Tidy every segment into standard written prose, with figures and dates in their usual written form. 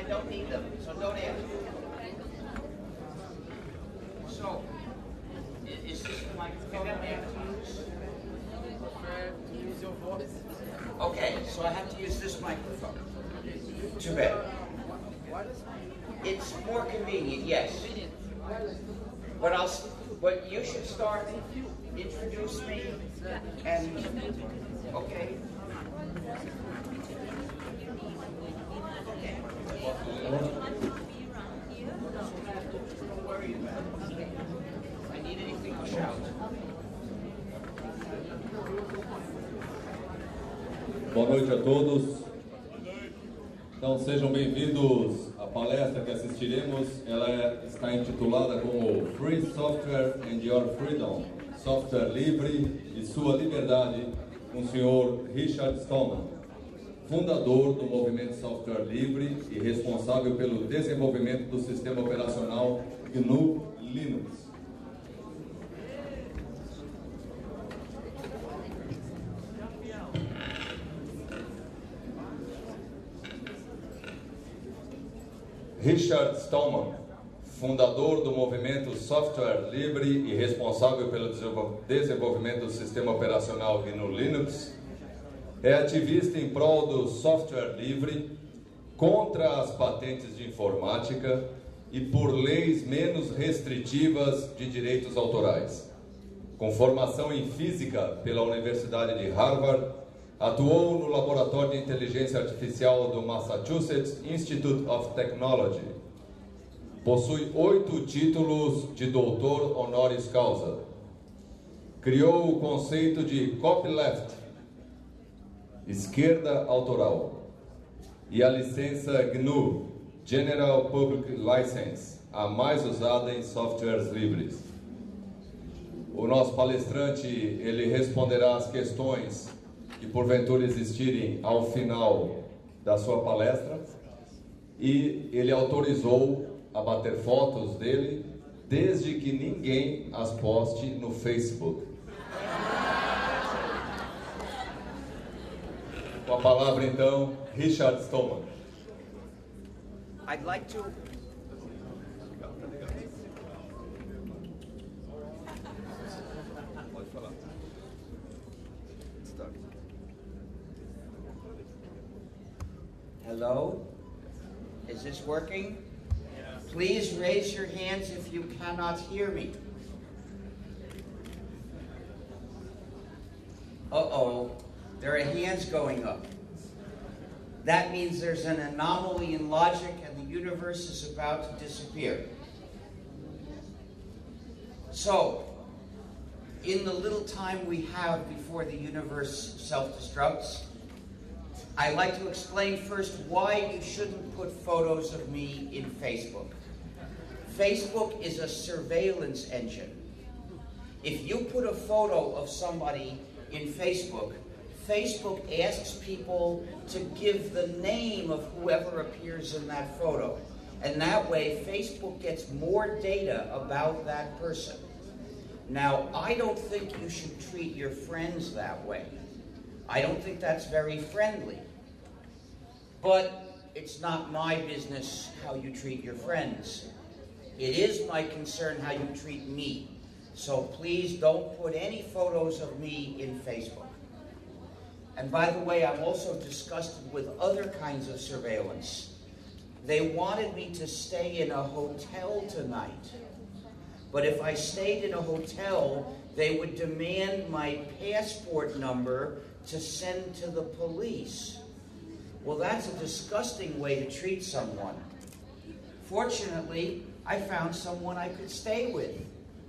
don't need them, so don't ask. So, is this the microphone I have to use? Use your voice. Okay, so I have to use this microphone. Too bad. It's more convenient, yes. But you should start, introduce me, and, okay. Don't worry about it. If I need anything, I'll shout. Boa noite a todos. Então sejam bem-vindos à palestra que assistiremos. Ela está intitulada como Free Software and Your Freedom, Software Livre e Sua Liberdade, com o Sr. Richard Stallman, fundador do movimento Software Livre e responsável pelo desenvolvimento do sistema operacional GNU Linux. Richard Stallman, fundador do movimento Software Livre e responsável pelo desenvolvimento do sistema operacional GNU Linux, é ativista em prol do software livre, contra as patentes de informática e por leis menos restritivas de direitos autorais. Com formação em física pela Universidade de Harvard, atuou no Laboratório de Inteligência Artificial do Massachusetts Institute of Technology. Possui 8 títulos de doutor honoris causa. Criou o conceito de copyleft, esquerda autoral, e a licença GNU, General Public License, a mais usada em softwares livres. O nosso palestrante, ele responderá às questões que porventura existirem ao final da sua palestra, e ele autorizou a bater fotos dele desde que ninguém as poste no Facebook. Com a palavra então, Richard Stallman. I'd like to... Hello? Is this working? Please raise your hands if you cannot hear me. Uh-oh, there are hands going up. That means there's an anomaly in logic and the universe is about to disappear. So, in the little time we have before the universe self-destructs, I'd like to explain first why you shouldn't put photos of me in Facebook. Facebook is a surveillance engine. If you put a photo of somebody in Facebook, Facebook asks people to give the name of whoever appears in that photo. And that way, Facebook gets more data about that person. Now, I don't think you should treat your friends that way. I don't think that's very friendly. But it's not my business how you treat your friends. It is my concern how you treat me. So please don't put any photos of me in Facebook. And by the way, I'm also disgusted with other kinds of surveillance. They wanted me to stay in a hotel tonight. But if I stayed in a hotel, they would demand my passport number to send to the police. Well, that's a disgusting way to treat someone. Fortunately, I found someone I could stay with,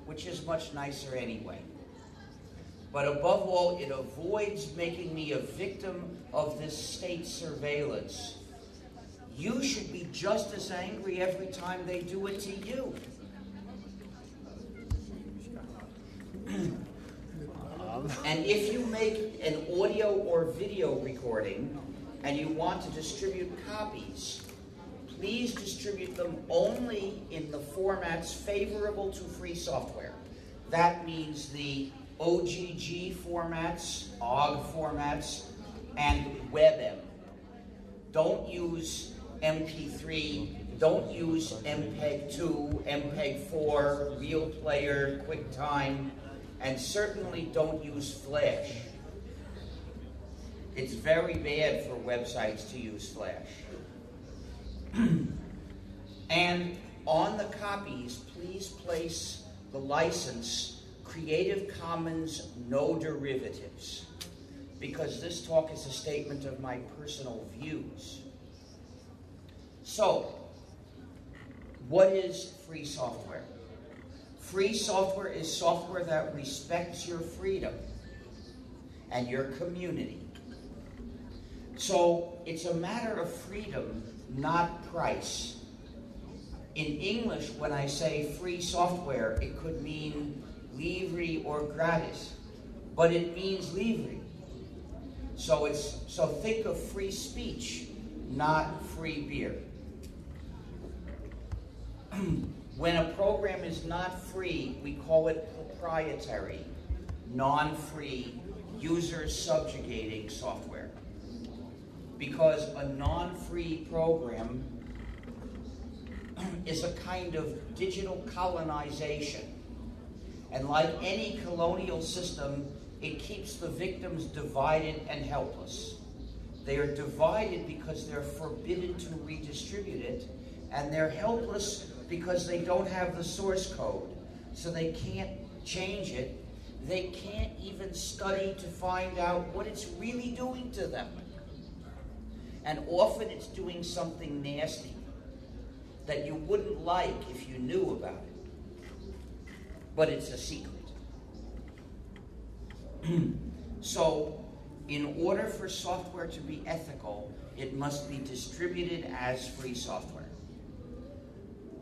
which is much nicer anyway. But above all, it avoids making me a victim of this state surveillance. You should be just as angry every time they do it to you. And if you make an audio or video recording and you want to distribute copies, please distribute them only in the formats favorable to free software. That means the OGG formats, OGG formats, and WebM. Don't use MP3, don't use MPEG 2, MPEG 4, Real Player, QuickTime, and certainly don't use Flash. It's very bad for websites to use Flash. And on the copies, please place the license Creative Commons No Derivatives, because this talk is a statement of my personal views. So, what is free software? Free software is software that respects your freedom and your community. So, it's a matter of freedom, not price. In English, when I say free software, it could mean libre or gratis, but it means libre. So think of free speech, not free beer. When a program is not free, we call it proprietary, non-free, user-subjugating software. Because a non-free program is a kind of digital colonization. And like any colonial system, it keeps the victims divided and helpless. They are divided because they're forbidden to redistribute it, and they're helpless because they don't have the source code, so they can't change it. They can't even study to find out what it's really doing to them. And often it's doing something nasty that you wouldn't like if you knew about it. But it's a secret. So, in order for software to be ethical, it must be distributed as free software.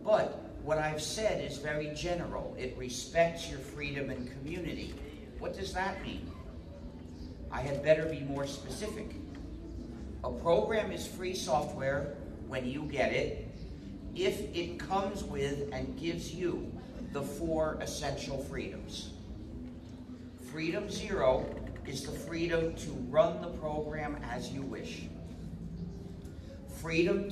But what I've said is very general. It respects your freedom and community. What does that mean? I had better be more specific. A program is free software when you get it, if it comes with and gives you the 4 essential freedoms. Freedom 0 is the freedom to run the program as you wish. Freedom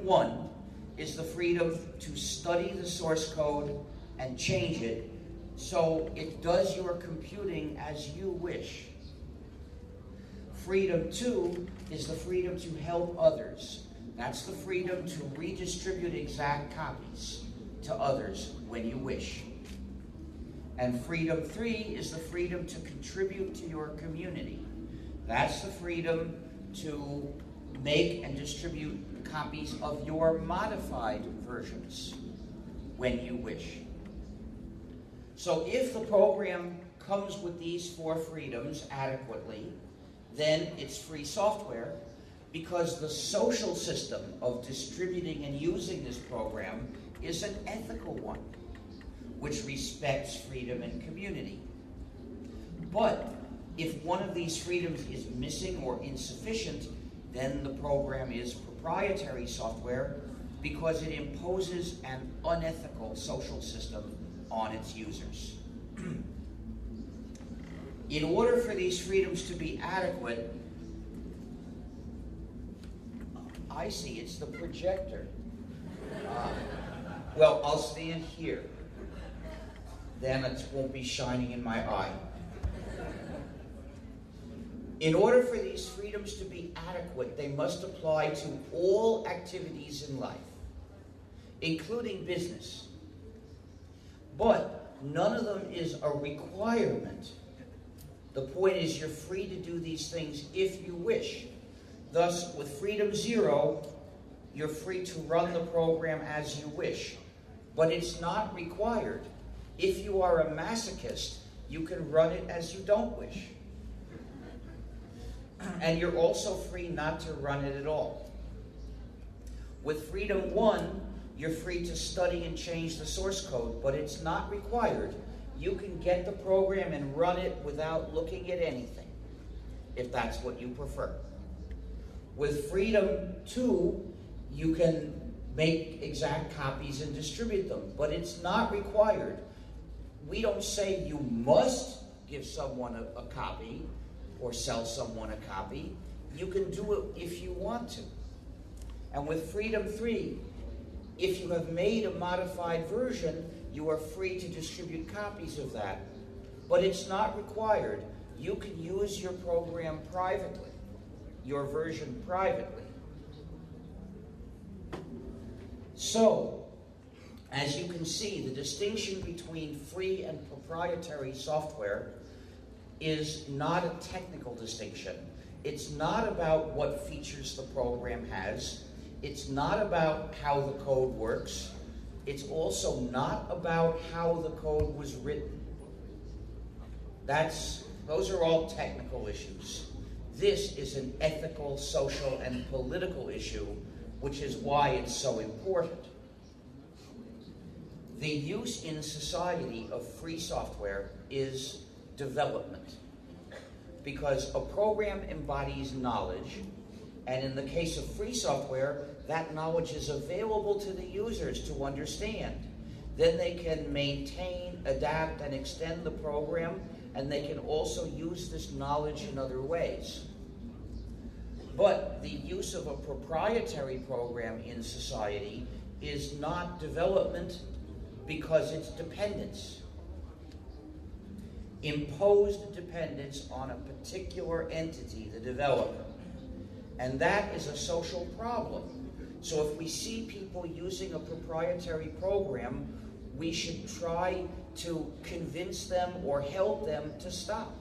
1 is the freedom to study the source code and change it so it does your computing as you wish. Freedom 2 is the freedom to help others. That's the freedom to redistribute exact copies to others when you wish. And freedom 3 is the freedom to contribute to your community. That's the freedom to make and distribute copies of your modified versions when you wish. So if the program comes with these 4 freedoms adequately, then it's free software, because the social system of distributing and using this program is an ethical one, which respects freedom and community. But if one of these freedoms is missing or insufficient, then the program is proprietary software because it imposes an unethical social system on its users. In order for these freedoms to be adequate, I see, it's the projector. Well, I'll stand here. Then it won't be shining in my eye. In order for these freedoms to be adequate, they must apply to all activities in life, including business. But none of them is a requirement. The point is, you're free to do these things if you wish. Thus, with freedom 0, you're free to run the program as you wish. But it's not required. If you are a masochist, you can run it as you don't wish. And you're also free not to run it at all. With freedom 1, you're free to study and change the source code, but it's not required. You can get the program and run it without looking at anything, if that's what you prefer. With freedom 2, you can make exact copies and distribute them, but it's not required. We don't say you must give someone a copy or sell someone a copy. You can do it if you want to. And with Freedom 3, if you have made a modified version, you are free to distribute copies of that. But it's not required. You can use your program privately, your version privately. So, as you can see, the distinction between free and proprietary software is not a technical distinction. It's not about what features the program has. It's not about how the code works. It's also not about how the code was written. Those are all technical issues. This is an ethical, social, and political issue, which is why it's so important. The use in society of free software is development, because a program embodies knowledge, and in the case of free software, that knowledge is available to the users to understand. Then they can maintain, adapt, and extend the program, and they can also use this knowledge in other ways. But the use of a proprietary program in society is not development, because it's dependence. Imposed dependence on a particular entity, the developer. And that is a social problem. So if we see people using a proprietary program, we should try to convince them or help them to stop.